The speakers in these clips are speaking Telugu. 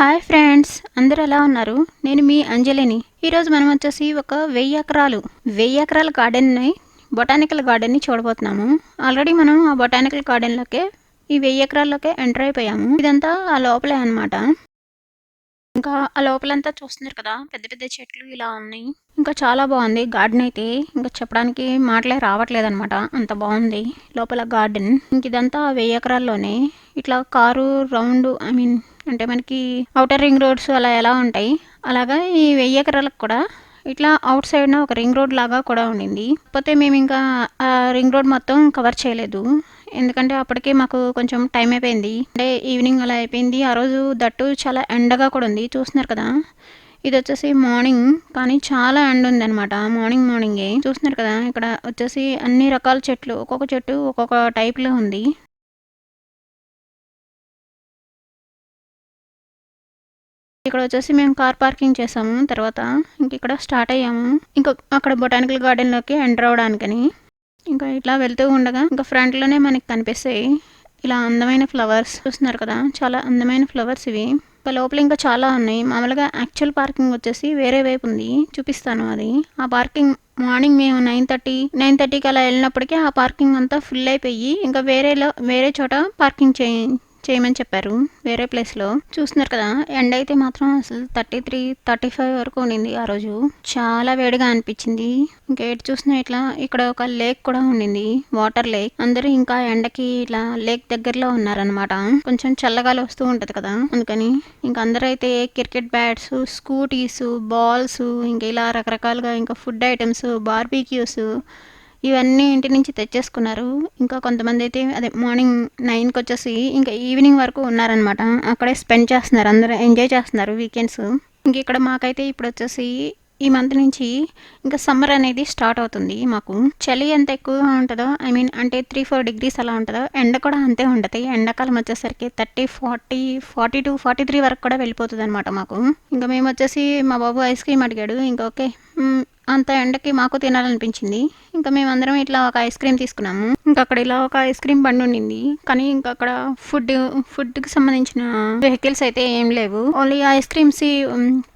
హాయ్ ఫ్రెండ్స్, అందరూ ఎలా ఉన్నారు? నేను మీ అంజలిని. ఈరోజు మనం వచ్చేసి ఒక 1000 ఎకరాల బొటానికల్ గార్డెన్ని చూడబోతున్నాము. ఆల్రెడీ మనం ఆ బొటానికల్ గార్డెన్లోకే ఈ 1000 ఎకరాల్లోకే ఎంటర్ అయిపోయాము. ఇదంతా ఆ లోపలే అనమాట. ఇంకా ఆ లోపలంతా చూస్తున్నారు కదా, పెద్ద పెద్ద చెట్లు ఇలా ఉన్నాయి. ఇంకా చాలా బాగుంది గార్డెన్ అయితే. ఇంకా చెప్పడానికి మాటలే రావట్లేదు అనమాట, అంత బాగుంది లోపల గార్డెన్. ఇంక ఇదంతా 1000 ఎకరాల్లోనే ఇట్లా కారు రౌండ్ అంటే మనకి ఔటర్ రింగ్ రోడ్స్ అలా ఎలా ఉంటాయి, అలాగా ఈ 1000 ఎకరాలకు కూడా ఇట్లా అవుట్ సైడ్న ఒక రింగ్ రోడ్ లాగా కూడా ఉండింది. కాకపోతే మేము ఇంకా ఆ రింగ్ రోడ్ మొత్తం కవర్ చేయలేదు, ఎందుకంటే అప్పటికే మాకు కొంచెం టైం అయిపోయింది. అంటే ఈవినింగ్ అలా అయిపోయింది. ఆ రోజు దట్టు చాలా ఎండగా కూడా ఉంది, చూస్తున్నారు కదా. ఇది వచ్చేసి మార్నింగ్, కానీ చాలా ఎండ ఉంది అనమాట. మార్నింగే చూస్తున్నారు కదా. ఇక్కడ వచ్చేసి అన్ని రకాల చెట్లు, ఒక్కొక్క చెట్టు ఒక్కొక్క టైప్లో ఉంది. ఇక్కడ వచ్చేసి మేము కార్ పార్కింగ్ చేసాము. తర్వాత ఇంక ఇక్కడ స్టార్ట్ అయ్యాము. ఇంకా అక్కడ బొటానికల్ గార్డెన్లోకి ఎంటర్ అవ్వడానికని. ఇంకా ఇట్లా వెళ్తూ ఉండగా ఇంకా ఫ్రంట్లోనే మనకి కనిపిస్తాయి ఇలా అందమైన ఫ్లవర్స్, చూస్తున్నారు కదా, చాలా అందమైన ఫ్లవర్స్ ఇవి. ఇంకా లోపల ఇంకా చాలా ఉన్నాయి. మామూలుగా యాక్చువల్ పార్కింగ్ వచ్చేసి వేరే వైపు ఉంది, చూపిస్తాను అది. ఆ పార్కింగ్ మార్నింగ్ మేము 9:30కి అలా వెళ్ళినప్పటికీ ఆ పార్కింగ్ అంతా ఫుల్ అయిపోయి ఇంకా వేరే చోట పార్కింగ్ చేయమని చెప్పారు, వేరే ప్లేస్లో. చూస్తున్నారు కదా, ఎండ అయితే మాత్రం అసలు 33-35 వరకు ఉండింది ఆ రోజు. చాలా వేడిగా అనిపించింది. ఇంకా ఎటు చూసినా ఇట్లా ఇక్కడ ఒక లేక్ కూడా ఉండింది, వాటర్ లేక్. అందరూ ఇంకా ఎండకి ఇట్లా లేక్ దగ్గరలో ఉన్నారనమాట. కొంచెం చల్లగాలి వస్తూ ఉంటది కదా, అందుకని ఇంకా అందరూ అయితే క్రికెట్ బ్యాట్స్, స్కూటీస్, బాల్స్, ఇంకా ఇలా రకరకాలుగా ఇంకా ఫుడ్ ఐటమ్స్, బార్బీక్యూస్ ఇవన్నీ ఇంటి నుంచి తెచ్చేసుకున్నారు. ఇంకా కొంతమంది అయితే అదే మార్నింగ్ 9కి వచ్చేసి ఇంకా ఈవినింగ్ వరకు ఉన్నారనమాట. అక్కడే స్పెండ్ చేస్తున్నారు, అందరూ ఎంజాయ్ చేస్తున్నారు వీకెండ్స్. ఇంక ఇక్కడ మాకైతే ఇప్పుడు వచ్చేసి ఈ మంత్ నుంచి ఇంకా సమ్మర్ అనేది స్టార్ట్ అవుతుంది. మాకు చలి ఎంత ఎక్కువగా ఉంటుందో, అంటే 3-4 degrees అలా ఉంటుందో, ఎండ కూడా అంతే ఉంటుంది. ఎండాకాలం వచ్చేసరికి 30, 40, 42, 43 వరకు కూడా వెళ్ళిపోతుంది అనమాట మాకు. ఇంకా మేము వచ్చేసి మా బాబు ఐస్ క్రీమ్ అడిగాడు. ఇంకా ఓకే, అంత ఎండకి మాకు తినాలనిపించింది. ఇంకా మేమందరం ఇట్లా ఒక ఐస్ క్రీమ్ తీసుకున్నాము. ఇంకా అక్కడ ఇలా ఒక ఐస్ క్రీమ్ బండి ఉండింది, కానీ ఇంకా అక్కడ ఫుడ్కి సంబంధించిన వెహికల్స్ అయితే ఏం లేవు. ఓన్లీ ఐస్ క్రీమ్స్,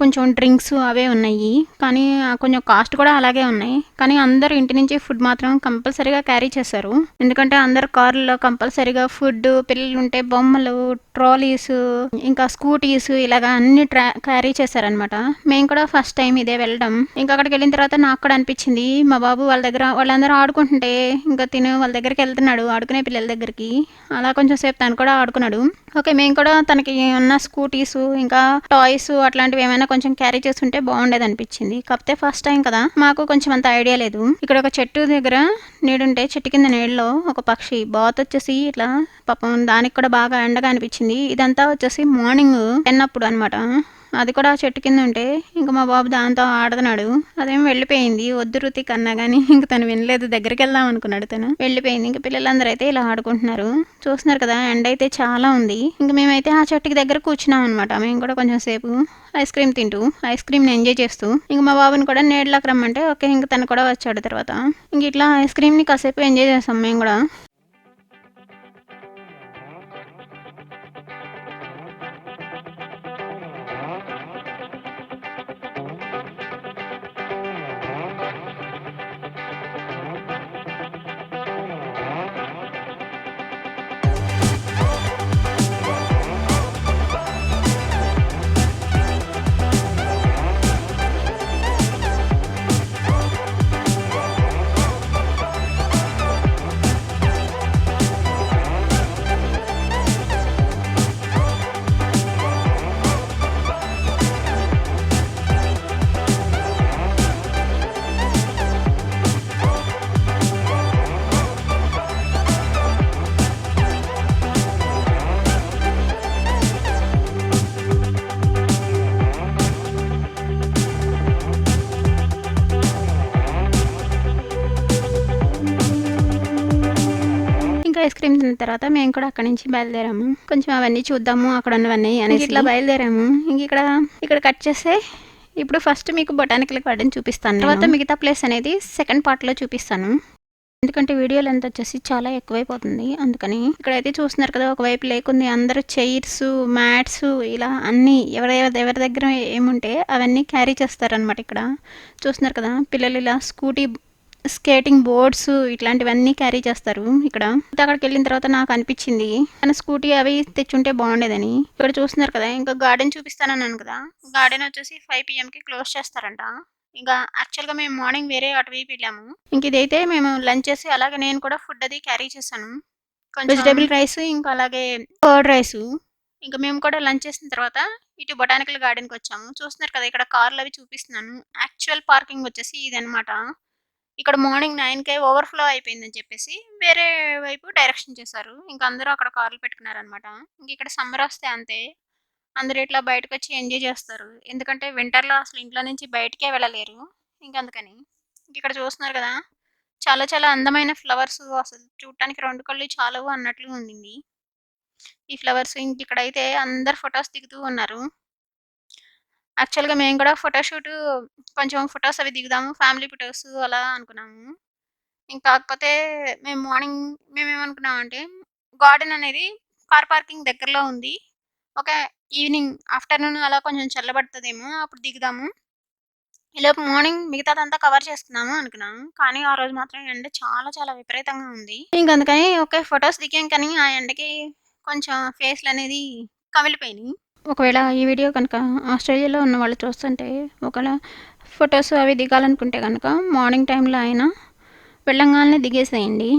కొంచెం డ్రింక్స్ అవే ఉన్నాయి. కానీ కొంచెం కాస్ట్ కూడా అలాగే ఉన్నాయి. కానీ అందరు ఇంటి నుంచి ఫుడ్ మాత్రం కంపల్సరీగా క్యారీ చేశారు, ఎందుకంటే అందరు కార్లలో కంపల్సరీగా ఫుడ్, పిల్లలు ఉంటే బొమ్మలు, ట్రాలీస్, ఇంకా స్కూటీస్ ఇలాగా అన్ని క్యారీ చేశారనమాట. మేము కూడా ఫస్ట్ టైం ఇదే వెళ్ళడం. ఇంకా అక్కడికి వెళ్ళిన తర్వాత నాకు కూడా అనిపించింది, మా బాబు వాళ్ళందరూ ఆడుకుంటుంటే ఇంకా తిను వాళ్ళ దగ్గరికి వెళ్తున్నాడు, ఆడుకునే పిల్లల దగ్గరికి. అలా కొంచెం సేపు తను కూడా ఆడుకున్నాడు. ఓకే, మేము కూడా తనకి ఉన్న స్కూటీస్ ఇంకా టాయ్స్ అట్లాంటివి ఏమైనా కొంచెం క్యారీ చేస్తుంటే బాగుండేది అనిపించింది. కాకపోతే ఫస్ట్ టైం కదా, మాకు కొంచెం అంత ఐడియా లేదు. ఇక్కడ ఒక చెట్టు దగ్గర నీడుంటే చెట్టు కింద నీళ్ళలో ఒక పక్షి బాత్ వచ్చేసి ఇట్లా పాపం దానికి కూడా బాగా ఎండగా అనిపించింది. ఇదంతా వచ్చేసి మార్నింగ్ 10 అప్పుడు అనమాట. అది కూడా చెట్టు కింద ఉంటే ఇంకా మా బాబు దాంతో ఆడుతున్నాడు. అదేం వెళ్ళిపోయింది, వద్దు రుతి కన్నా కానీ ఇంక తను వినలేదు. దగ్గరికి వెళ్దాం అనుకున్నాడు, తను వెళ్ళిపోయింది. ఇంకా పిల్లలందరూ అయితే ఇలా ఆడుకుంటున్నారు. చూస్తున్నారు కదా, ఎండ అయితే చాలా ఉంది. ఇంకా మేమైతే ఆ చెట్టుకి దగ్గర కూర్చున్నాం అనమాట. మేము కూడా కొంచెం సేపు ఐస్ క్రీమ్ తింటూ, ఐస్ క్రీమ్ని ఎంజాయ్ చేస్తూ. ఇంక మా బాబుని కూడా నీడలోకి రమ్మంటే ఓకే, ఇంక తను కూడా వచ్చాడు. తర్వాత ఇంక ఇట్లా ఐస్ క్రీమ్ని కాసేపు ఎంజాయ్ చేస్తాం మేము కూడా. ఐస్ క్రీమ్ తిన్న తర్వాత మేము కూడా అక్కడి నుంచి బయలుదేరాము. కొంచెం అవన్నీ చూద్దాము అక్కడ ఉన్నవన్నీ అనేసి ఇట్లా బయలుదేరాము. ఇంక ఇక్కడ కట్ చేస్తే ఇప్పుడు ఫస్ట్ మీకు బొటానికల్ గార్డెన్ చూపిస్తాను, తర్వాత మిగతా ప్లేస్ అనేది సెకండ్ పార్ట్లో చూపిస్తాను. ఎందుకంటే వీడియో లెంత్ వచ్చేసి చాలా ఎక్కువైపోతుంది. అందుకని ఇక్కడైతే చూస్తున్నారు కదా, ఒకవైపు లేకుంది అందరూ చైర్స్, మ్యాట్స్ ఇలా అన్నీ ఎవరి దగ్గర ఏముంటే అవన్నీ క్యారీ చేస్తారనమాట. ఇక్కడ చూస్తున్నారు కదా, పిల్లలు ఇలా స్కేటింగ్ బోర్డ్స్ ఇట్లాంటివన్నీ క్యారీ చేస్తారు. ఇక్కడ అక్కడికి వెళ్ళిన తర్వాత నాకు అనిపించింది మన స్కూటీ అవి తెచ్చుంటే బాగుండేదని. ఇక్కడ చూస్తున్నారు కదా, ఇంకా గార్డెన్ చూపిస్తానన్నాను కదా, గార్డెన్ వచ్చేసి 5 PM క్లోజ్ చేస్తారంట. ఇంకా యాక్చువల్గా మేము మార్నింగ్ వేరే అటువైపు వెళ్ళాము. ఇంక ఇదైతే మేము లంచ్ చేసి అలాగే నేను కూడా ఫుడ్ అది క్యారీ చేశాను. కొంచెం వెజిటేబుల్ రైస్, ఇంకా అలాగే కర్డ్ రైస్. ఇంకా మేము కూడా లంచ్ చేసిన తర్వాత ఇటు బొటానికల్ గార్డెన్కి వచ్చాము. చూస్తున్నారు కదా, ఇక్కడ కార్లు అవి చూపిస్తున్నాను. యాక్చువల్ పార్కింగ్ వచ్చేసి ఇదనమాట. ఇక్కడ మార్నింగ్ 9కే ఓవర్‌ఫ్లో అయిపోయిందని చెప్పేసి వేరే వైపు డైరెక్షన్ చేశారు. ఇంక అందరూ అక్కడ కార్లు పెట్టుకున్నారనమాట. ఇంక ఇక్కడ సమ్మర్ వస్తే అంతే. అందరూ ఇట్లా బయటకొచ్చి ఎంజాయ్ చేస్తారు. ఎందుకంటే వింటర్‌లో అసలు ఇంట్లో నుంచి బయటికే వెళ్ళలేరు. ఇంక అందుకని. ఇక్కడ చూస్తున్నారు కదా, చాలా చాలా అందమైన ఫ్లవర్స్, అసలు చూడటానికి 2 కళ్ళు చాలవు అన్నట్లు ఉండింది. ఈ ఫ్లవర్స్ ఇంకిక్కడైతే అందరూ ఫోటోస్ దిగుతూ ఉన్నారు. యాక్చువల్‌గా మేము కూడా కొంచెం ఫోటోస్ అవి దిగుదాము. ఫ్యామిలీ ఫోటోస్ అలా అనుకున్నాము. కాకపోతే మేమేమనుకున్నామంటే గార్డెన్ అనేది కార్ పార్కింగ్ దగ్గరలో ఉంది. ఒక ఈవినింగ్ ఆఫ్టర్‌నూన్ అలా కొంచెం చల్లబడతదేమో అప్పుడు దిగుదాము. ఈలోపు మార్నింగ్ మిగతాదంతా కవర్ చేసుకుందాము అనుకున్నాము. కానీ ఆ రోజు మాత్రం ఎండ చాలా చాలా విపరీతంగా ఉంది. అందుకని ఓకే, ఫోటోస్ దిగాం కానీ ఆ ఎండకి కొంచెం ఫేస్‌లనేది కమిలిపోయినాయి. ఒకవేళ ఈ వీడియో కనుక ఆస్ట్రేలియాలో ఉన్న వాళ్ళు చూస్తుంటే, ఒకవేళ ఫొటోస్ అవి దిగాలనుకుంటే కనుక మార్నింగ్ టైంలో అయినా వెళ్ళంగానే దిగేసేయండి.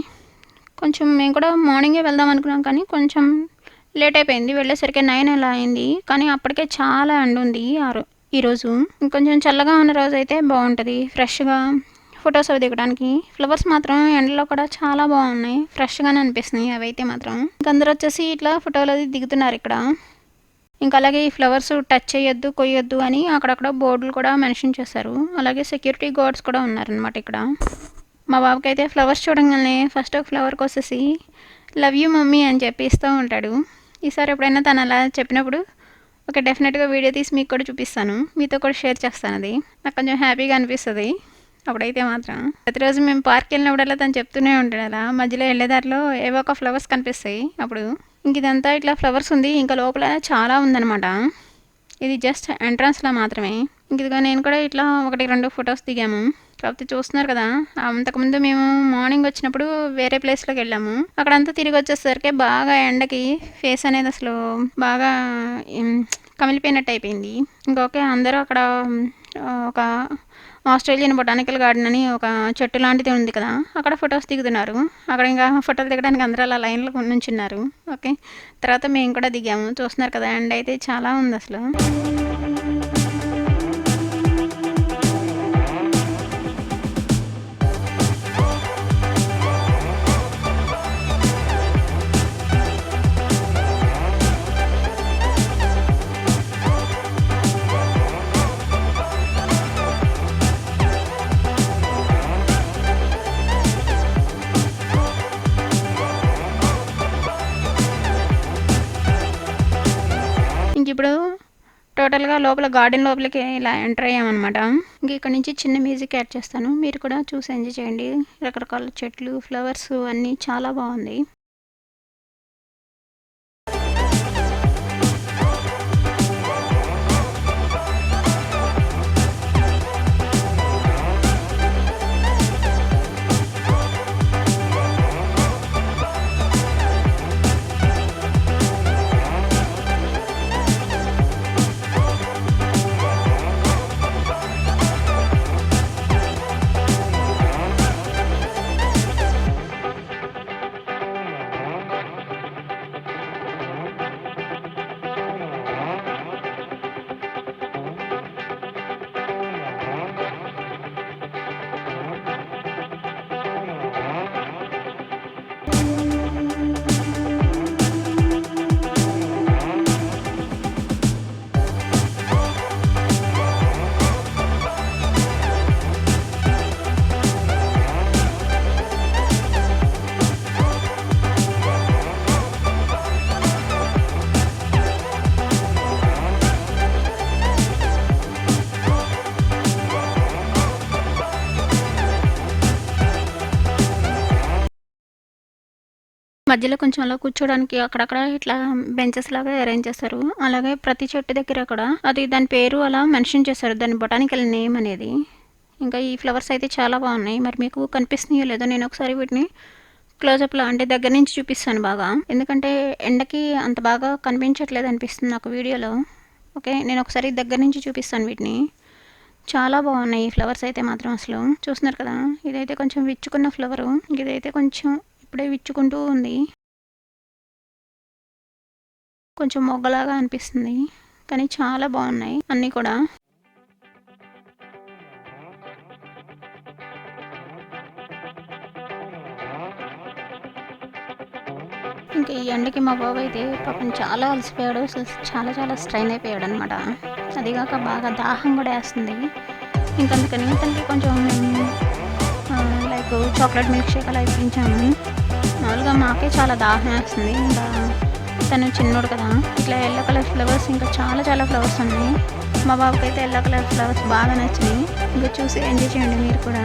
కొంచెం మేము కూడా మార్నింగే వెళ్దాం అనుకున్నాం కానీ కొంచెం లేట్ అయిపోయింది. వెళ్ళేసరికి 9 అలా అయింది. కానీ అప్పటికే చాలా ఎండ ఉంది ఈరోజు. ఇంకొంచెం చల్లగా ఉన్న రోజైతే బాగుంటుంది ఫ్రెష్‌గా ఫొటోస్ అవి దిగడానికి. ఫ్లవర్స్ మాత్రం ఎండలో కూడా చాలా బాగున్నాయి. ఫ్రెష్‌గానే అనిపిస్తున్నాయి అవైతే మాత్రం. అందరూ వచ్చేసి ఇట్లా ఫోటోలు అది దిగుతున్నారు ఇక్కడ. ఇంకా అలాగే ఈ ఫ్లవర్స్ టచ్ చేయొద్దు, కొయ్యొద్దు అని అక్కడక్కడ బోర్డులు కూడా మెన్షన్ చేశారు. అలాగే సెక్యూరిటీ గార్డ్స్ కూడా ఉన్నారనమాట ఇక్కడ. మా బాబుకైతే ఫ్లవర్స్ చూడంగానే ఫస్ట్ ఒక ఫ్లవర్ కోసేసి లవ్ యూ మమ్మీ అని చెప్పి ఇస్తూ ఉంటాడు. ఈసారి ఎప్పుడైనా తను అలా చెప్పినప్పుడు ఓకే, డెఫినెట్గా వీడియో తీసి మీకు కూడా చూపిస్తాను, మీతో కూడా షేర్ చేస్తాను. అది నాకు కొంచెం హ్యాపీగా అనిపిస్తుంది అప్పుడైతే మాత్రం. ప్రతిరోజు మేము పార్క్ వెళ్ళినప్పుడల్లా తను చెప్తూనే ఉంటాడు అలా. మధ్యలో వెళ్ళేదారిలో ఏవో ఒక ఫ్లవర్స్ కనిపిస్తాయి అప్పుడు. ఇదంతా ఇట్లా ఫ్లవర్స్ ఉంది. ఇంకా లోపల చాలా ఉందనమాట. ఇది జస్ట్ ఎంట్రన్స్లో మాత్రమే. ఇదిగో నేను కూడా ఇట్లా 1, 2 ఫొటోస్ దిగాము. కాకపోతే చూస్తున్నారు కదా, అంతకుముందు మేము మార్నింగ్ వచ్చినప్పుడు వేరే ప్లేస్లోకి వెళ్ళాము. అక్కడంతా తిరిగి వచ్చేసరికి బాగా ఎండకి ఫేస్ అనేది అసలు బాగా కమిలిపోయినట్టు అయిపోయింది. ఇంకొకే అందరూ అక్కడ ఒక ఆస్ట్రేలియన్ బొటానికల్ గార్డెన్ అని ఒక చెట్టు లాంటిది ఉంది కదా, అక్కడ ఫొటోస్ దిగుతున్నారు. అక్కడ ఇంకా ఫోటోలు దిగడానికి అందరూ అలా లైన్లో నుంచున్నారు. ఓకే, తర్వాత మేము కూడా దిగాము. చూస్తున్నారు కదా, ఎండ అయితే చాలా ఉంది అసలు. ఇప్పుడు టోటల్గా లోపల గార్డెన్ లోపలికి ఇలా ఎంటర్ అయ్యామన్నమాట. ఇక్కడ నుంచి చిన్న మ్యూజిక్ యాడ్ చేస్తాను, మీరు కూడా చూసి ఎంజాయ్ చేయండి. రకరకాల చెట్లు, ఫ్లవర్స్ అన్నీ చాలా బాగుంది. మధ్యలో కొంచెం అలా కూర్చోడానికి అక్కడక్కడ ఇట్లా బెంచెస్ లాగా అరేంజ్ చేస్తారు. అలాగే ప్రతి చెట్టు దగ్గర కూడా అది దాని పేరు అలా మెన్షన్ చేశారు, దాని బొటానికల్ నేమ్ అనేది. ఇంకా ఈ ఫ్లవర్స్ అయితే చాలా బాగున్నాయి. మరి మీకు కనిపిస్తున్నాయో లేదో నేను ఒకసారి వీటిని క్లోజప్లో అంటే దగ్గర నుంచి చూపిస్తాను బాగా, ఎందుకంటే ఎండకి అంత బాగా కనిపించట్లేదు అనిపిస్తుంది నాకు వీడియోలో. ఓకే, నేను ఒకసారి దగ్గర నుంచి చూపిస్తాను వీటిని. చాలా బాగున్నాయి ఈ ఫ్లవర్స్ అయితే మాత్రం. అసలు చూస్తున్నారు కదా, ఇదైతే కొంచెం విచ్చుకున్న ఫ్లవరు, ఇదైతే కొంచెం ఇప్పుడే విచ్చుకుంటూ ఉంది, కొంచెం మొగ్గలాగా అనిపిస్తుంది, కానీ చాలా బాగున్నాయి అన్నీ కూడా. ఇంకా ఈ ఎండకి మా బాబు అయితే పాపం చాలా అలసిపోయాడు, అసలు చాలా చాలా స్ట్రైన్ అయిపోయాడు అనమాట. అదిగాక బాగా దాహం కూడా వేస్తుంది. ఇంకందుకని తనకి కొంచెం లైక్ చాక్లెట్ మిల్క్ షేక్ అలా ఇప్పించాము. మామూలుగా మాకే చాలా దాహం వేస్తుంది, ఇంకా తను చిన్నోడు కదా. ఇట్లా ఎల్లో కలర్ ఫ్లవర్స్ ఇంకా చాలా చాలా ఫ్లవర్స్ ఉన్నాయి. మా బాబుకి అయితే ఎల్లో కలర్ ఫ్లవర్స్ బాగా నచ్చినాయి. ఇంకా చూసి ఎంజాయ్ చేయండి మీరు కూడా.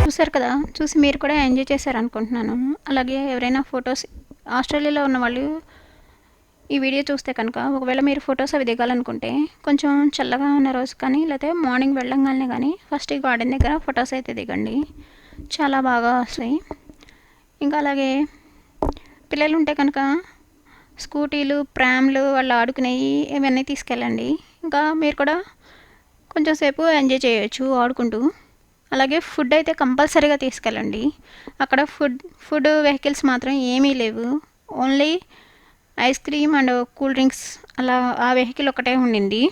చూసారు కదా, చూసి మీరు కూడా ఎంజాయ్ చేశారు అనుకుంటున్నాను. అలాగే ఎవరైనా ఫొటోస్ ఆస్ట్రేలియాలో ఉన్న వాళ్ళు ఈ వీడియో చూస్తే కనుక ఒకవేళ మీరు ఫొటోస్ అవి దిగాలనుకుంటే కొంచెం చల్లగా ఉన్న రోజు కానీ లేకపోతే మార్నింగ్ వెళ్ళంగానే కానీ ఫస్ట్ ఈ గార్డెన్ దగ్గర ఫొటోస్ అయితే దిగండి, చాలా బాగా వస్తాయి. ఇంకా అలాగే పిల్లలు ఉంటే కనుక స్కూటీలు ప్రామ్లు వాళ్ళు ఆడుకునేవి ఇవన్నీ తీసుకెళ్ళండి. ఇంకా మీరు కూడా కొంచెం సేపు ఎంజాయ్ చేయొచ్చు ఆడుకుంటూ. అలాగే ఫుడ్ అయితే కంపల్సరీగా తీసుకెళ్ళండి. అక్కడ ఫుడ్ వెహికల్స్ మాత్రం ఏమీ లేవు, only ice cream and cool drinks అలా ఆ వెహికల్ ఒకటే ఉండింది.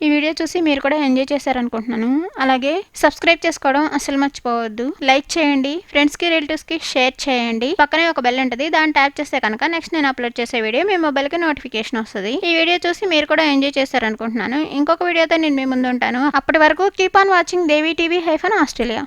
ఈ వీడియో చూసి మీరు కూడా ఎంజాయ్ చేశారనుకుంటున్నాను. అలాగే సబ్స్క్రైబ్ చేసుకోవడం అసలు మర్చిపోవద్దు, లైక్ చేయండి, ఫ్రెండ్స్కి రిలేటివ్స్కి షేర్ చేయండి. పక్కనే ఒక బెల్ ఉంటుంది, దాన్ని ట్యాప్ చేస్తే కనుక నెక్స్ట్ నేను అప్లోడ్ చేసే వీడియో మీ మొబైల్కి నోటిఫికేషన్ వస్తుంది. ఈ వీడియో చూసి మీరు కూడా ఎంజాయ్ చేశారనుకుంటున్నాను. ఇంకొక వీడియోతో నేను మీ ముందు ఉంటాను. అప్పటి వరకు keep on watching Devi TV -Australia.